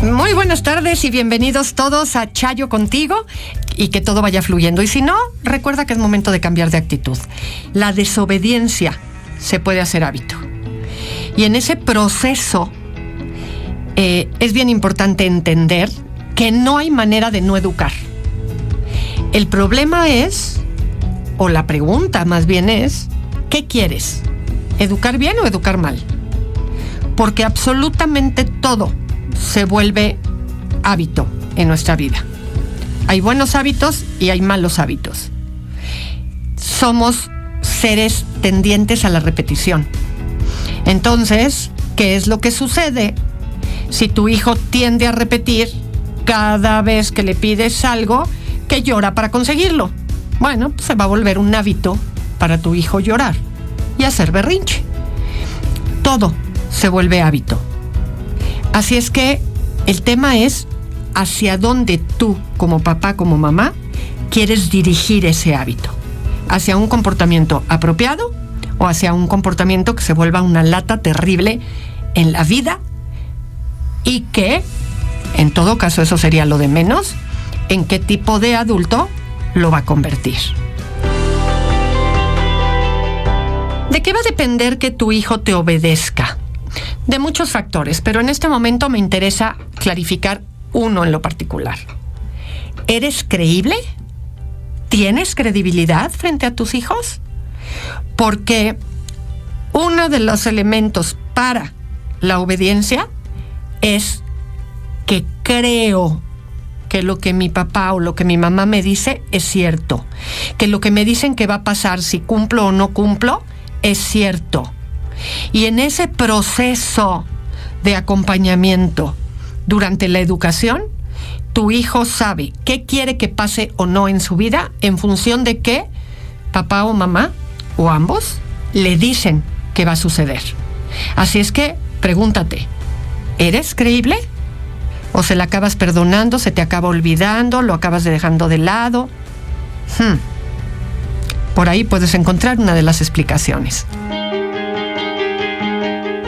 Muy buenas tardes y bienvenidos todos a Chayo Contigo y que todo vaya fluyendo. Y si no, recuerda que es momento de cambiar de actitud. La desobediencia se puede hacer hábito. Y en ese proceso es bien importante entender que no hay manera de no educar. El problema es, o la pregunta más bien es, ¿qué quieres? ¿Educar bien o educar mal? Porque absolutamente todo se vuelve hábito en nuestra vida. Hay buenos hábitos y hay malos hábitos. Somos seres tendientes a la repetición. Entonces, ¿qué es lo que sucede si tu hijo tiende a repetir cada vez que le pides algo que llora para conseguirlo? Bueno, pues se va a volver un hábito para tu hijo llorar y hacer berrinche. Todo se vuelve hábito. Así es que el tema es hacia dónde tú, como papá, como mamá, quieres dirigir ese hábito. ¿Hacia un comportamiento apropiado o hacia un comportamiento que se vuelva una lata terrible en la vida y que, en todo caso, eso sería lo de menos, en qué tipo de adulto lo va a convertir? ¿De qué va a depender que tu hijo te obedezca? De muchos factores, pero en este momento me interesa clarificar uno en lo particular. ¿Eres creíble? ¿Tienes credibilidad frente a tus hijos? Porque uno de los elementos para la obediencia es que creo que lo que mi papá o lo que mi mamá me dice es cierto, que lo que me dicen que va a pasar si cumplo o no cumplo es cierto. Y en ese proceso de acompañamiento durante la educación, tu hijo sabe qué quiere que pase o no en su vida en función de qué papá o mamá o ambos le dicen que va a suceder. Así es que pregúntate, ¿eres creíble? ¿O se la acabas perdonando, se te acaba olvidando, lo acabas dejando de lado? Por ahí puedes encontrar una de las explicaciones.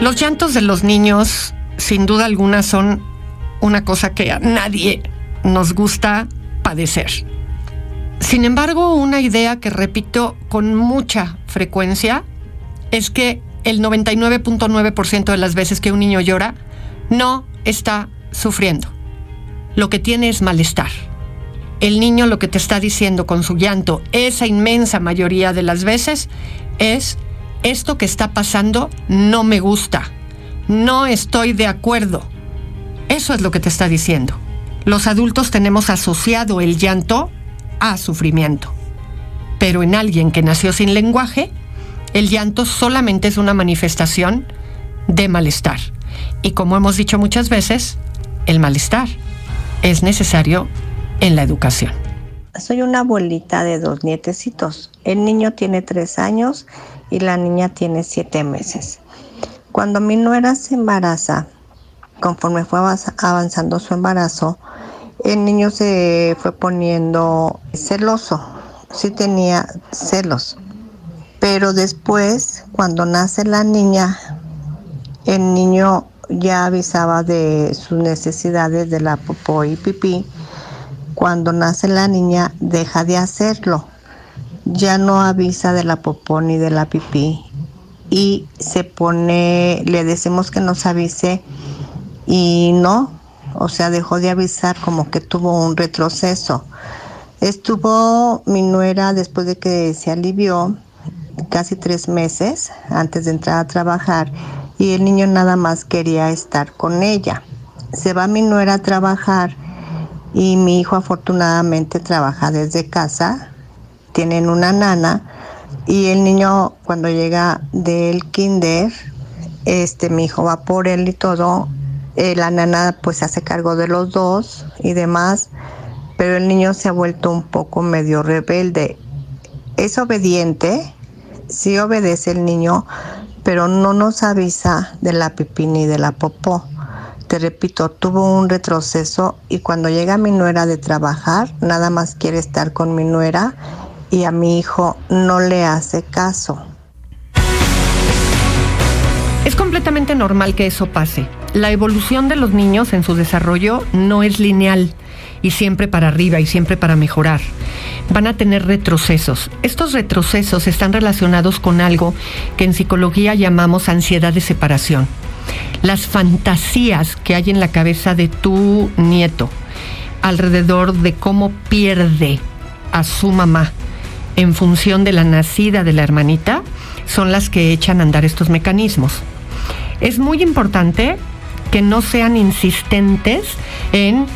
Los llantos de los niños, sin duda alguna, son una cosa que a nadie nos gusta padecer. Sin embargo, una idea que repito con mucha frecuencia es que el 99.9% de las veces que un niño llora no está sufriendo. Lo que tiene es malestar. El niño lo que te está diciendo con su llanto, esa inmensa mayoría de las veces, es: esto que está pasando no me gusta, no estoy de acuerdo. Eso es lo que te está diciendo. Los adultos tenemos asociado el llanto a sufrimiento. Pero en alguien que nació sin lenguaje, el llanto solamente es una manifestación de malestar. Y como hemos dicho muchas veces, el malestar es necesario en la educación. Soy una abuelita de 2 nietecitos. El niño tiene 3 años y la niña tiene 7 meses. Cuando mi nuera se embaraza, conforme fue avanzando su embarazo, el niño se fue poniendo celoso. Sí tenía celos. Pero después, cuando nace la niña, el niño ya avisaba de sus necesidades de la popó y pipí. Cuando nace la niña, deja de hacerlo. Ya no avisa de la popó ni de la pipí. Y se pone, le decimos que nos avise y no, o sea, dejó de avisar, como que tuvo un retroceso. Estuvo mi nuera, después de que se alivió, casi 3 meses antes de entrar a trabajar, y el niño nada más quería estar con ella. Se va mi nuera a trabajar y mi hijo afortunadamente trabaja desde casa, tienen una nana, y el niño cuando llega del kinder, mi hijo va por él y todo, la nana pues se hace cargo de los dos y demás, pero el niño se ha vuelto un poco medio rebelde. Es obediente, sí obedece el niño, pero no nos avisa de la pipí ni de la popó. Te repito, tuvo un retroceso y cuando llega mi nuera de trabajar, nada más quiere estar con mi nuera y a mi hijo no le hace caso. Es completamente normal que eso pase. La evolución de los niños en su desarrollo no es lineal y siempre para arriba y siempre para mejorar. Van a tener retrocesos. Estos retrocesos están relacionados con algo que en psicología llamamos ansiedad de separación. Las fantasías que hay en la cabeza de tu nieto alrededor de cómo pierde a su mamá en función de la nacida de la hermanita son las que echan a andar estos mecanismos. Es muy importante que no sean insistentes en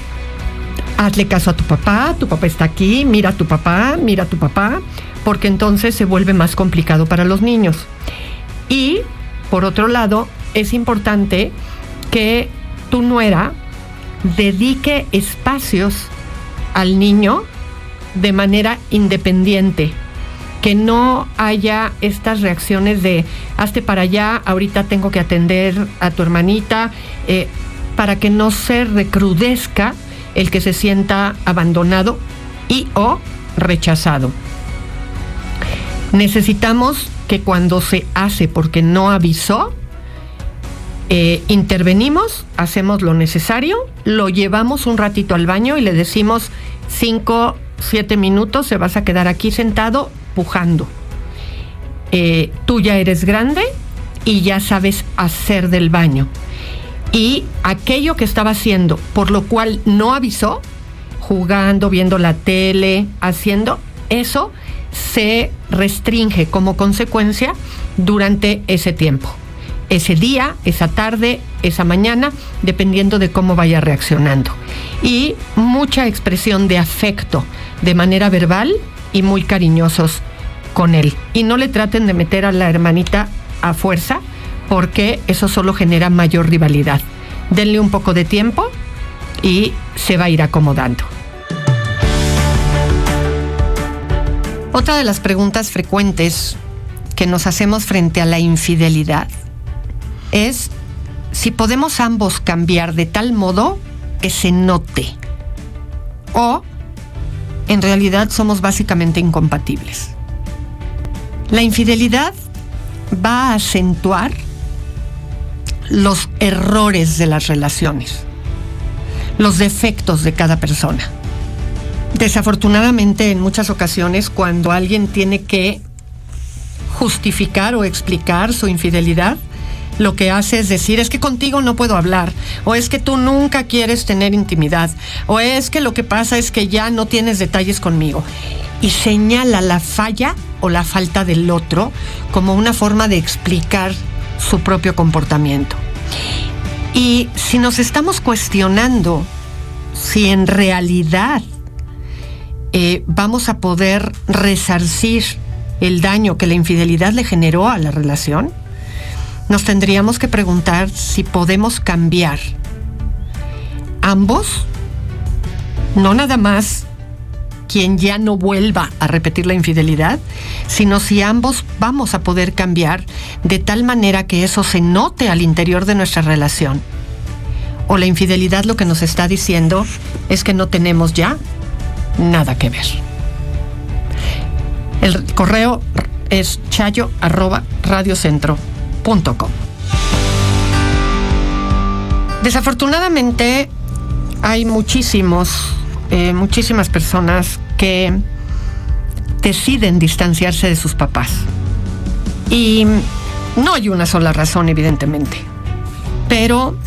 hazle caso a tu papá está aquí, mira a tu papá, porque entonces se vuelve más complicado para los niños. Y, por otro lado, es importante que tu nuera dedique espacios al niño de manera independiente, que no haya estas reacciones de hazte para allá, ahorita tengo que atender a tu hermanita, para que no se recrudezca el que se sienta abandonado y o rechazado. Necesitamos que cuando se hace porque no avisó, intervenimos, hacemos lo necesario, lo llevamos un ratito al baño y le decimos 5-7 minutos, se vas a quedar aquí sentado pujando. Tú ya eres grande y ya sabes hacer del baño. Y aquello que estaba haciendo, por lo cual no avisó, jugando, viendo la tele, haciendo, eso se restringe como consecuencia durante ese tiempo. Ese día, esa tarde, esa mañana, dependiendo de cómo vaya reaccionando. Y mucha expresión de afecto de manera verbal y muy cariñosos con él. Y no le traten de meter a la hermanita a fuerza, porque eso solo genera mayor rivalidad. Denle un poco de tiempo y se va a ir acomodando. Otra de las preguntas frecuentes que nos hacemos frente a la infidelidad es si podemos ambos cambiar de tal modo que se note, o en realidad somos básicamente incompatibles. La infidelidad va a acentuar los errores de las relaciones, los defectos de cada persona. Desafortunadamente, en muchas ocasiones, cuando alguien tiene que justificar o explicar su infidelidad, lo que hace es decir, es que contigo no puedo hablar, o es que tú nunca quieres tener intimidad, o es que lo que pasa es que ya no tienes detalles conmigo. Y señala la falla o la falta del otro como una forma de explicar su propio comportamiento. Y si nos estamos cuestionando si en realidad vamos a poder resarcir el daño que la infidelidad le generó a la relación, nos tendríamos que preguntar si podemos cambiar ambos, no nada más quien ya no vuelva a repetir la infidelidad, sino si ambos vamos a poder cambiar de tal manera que eso se note al interior de nuestra relación. O la infidelidad lo que nos está diciendo es que no tenemos ya nada que ver. El correo es chayo@radiocentro.com. Desafortunadamente hay muchísimas personas que deciden distanciarse de sus papás. Y no hay una sola razón, evidentemente. Pero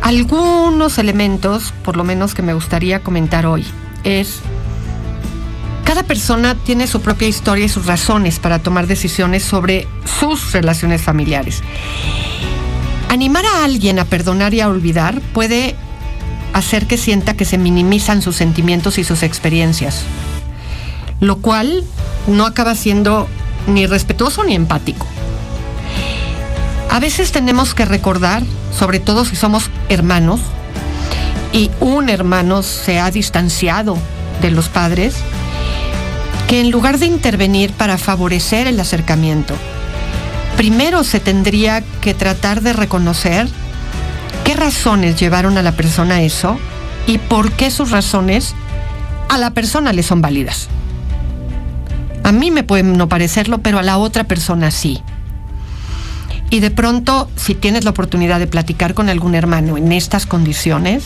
algunos elementos, por lo menos que me gustaría comentar hoy, es cada persona tiene su propia historia y sus razones para tomar decisiones sobre sus relaciones familiares. Animar a alguien a perdonar y a olvidar puede hacer que sienta que se minimizan sus sentimientos y sus experiencias, lo cual no acaba siendo ni respetuoso ni empático. A veces tenemos que recordar, sobre todo si somos hermanos y un hermano se ha distanciado de los padres, que en lugar de intervenir para favorecer el acercamiento, primero se tendría que tratar de reconocer qué razones llevaron a la persona a eso y por qué sus razones a la persona le son válidas. A mí me puede no parecerlo, pero a la otra persona sí. Y de pronto, si tienes la oportunidad de platicar con algún hermano en estas condiciones,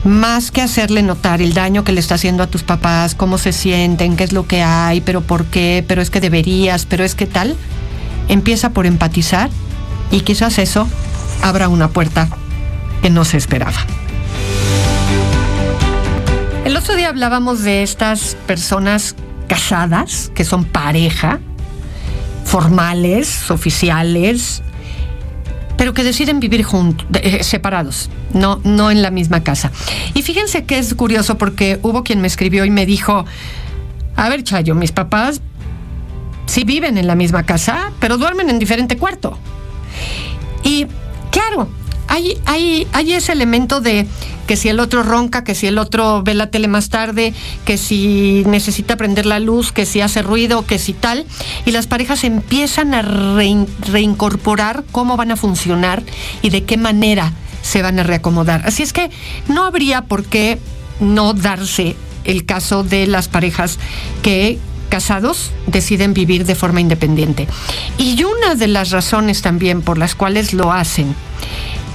más que hacerle notar el daño que le está haciendo a tus papás, cómo se sienten, qué es lo que hay, pero por qué, pero es que deberías, pero es que tal, empieza por empatizar y quizás eso abra una puerta que no se esperaba. El otro día hablábamos de estas personas casadas, que son pareja, formales, oficiales, pero que deciden vivir juntos, separados, no en la misma casa. Y fíjense que es curioso porque hubo quien me escribió y me dijo, a ver, Chayo, mis papás sí viven en la misma casa, pero duermen en diferente cuarto. Y claro, hay ese elemento de que si el otro ronca, que si el otro ve la tele más tarde, que si necesita prender la luz, que si hace ruido, que si tal, y las parejas empiezan a reincorporar cómo van a funcionar y de qué manera se van a reacomodar. Así es que no habría por qué no darse el caso de las parejas que casados deciden vivir de forma independiente. Y una de las razones también por las cuales lo hacen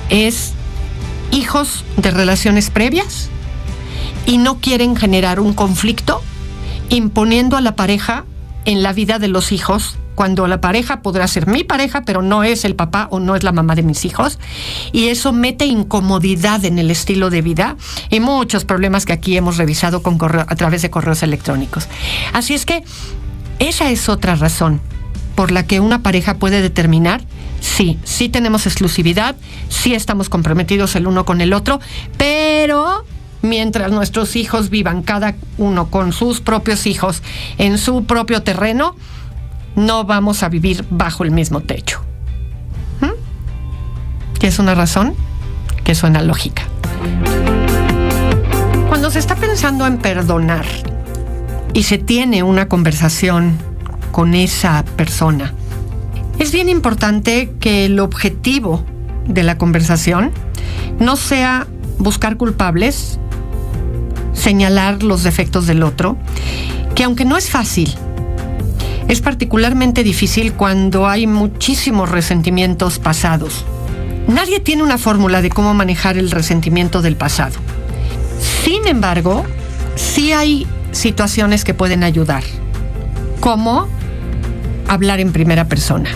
es hijos de relaciones previas y no quieren generar un conflicto imponiendo a la pareja en la vida de los hijos, cuando la pareja podrá ser mi pareja, pero no es el papá o no es la mamá de mis hijos, y eso mete incomodidad en el estilo de vida y muchos problemas que aquí hemos revisado a través de correos electrónicos. Así es que esa es otra razón por la que una pareja puede determinar sí tenemos exclusividad, sí estamos comprometidos el uno con el otro, pero mientras nuestros hijos vivan cada uno con sus propios hijos en su propio terreno, no vamos a vivir bajo el mismo techo. Que es una razón que suena lógica. Cuando se está pensando en perdonar y se tiene una conversación con esa persona, es bien importante que el objetivo de la conversación no sea buscar culpables, señalar los defectos del otro, que aunque no es fácil, es particularmente difícil cuando hay muchísimos resentimientos pasados. Nadie tiene una fórmula de cómo manejar el resentimiento del pasado. Sin embargo, sí hay situaciones que pueden ayudar, como hablar en primera persona.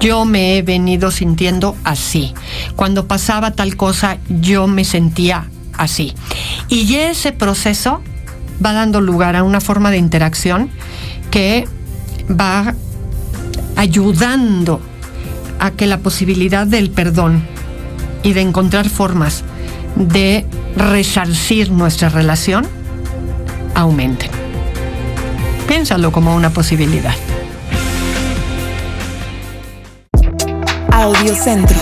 Yo me he venido sintiendo así. Cuando pasaba tal cosa, yo me sentía así. Y ese proceso va dando lugar a una forma de interacción que va ayudando a que la posibilidad del perdón y de encontrar formas de resarcir nuestra relación aumenten. Piénsalo como una posibilidad. Audiocentro.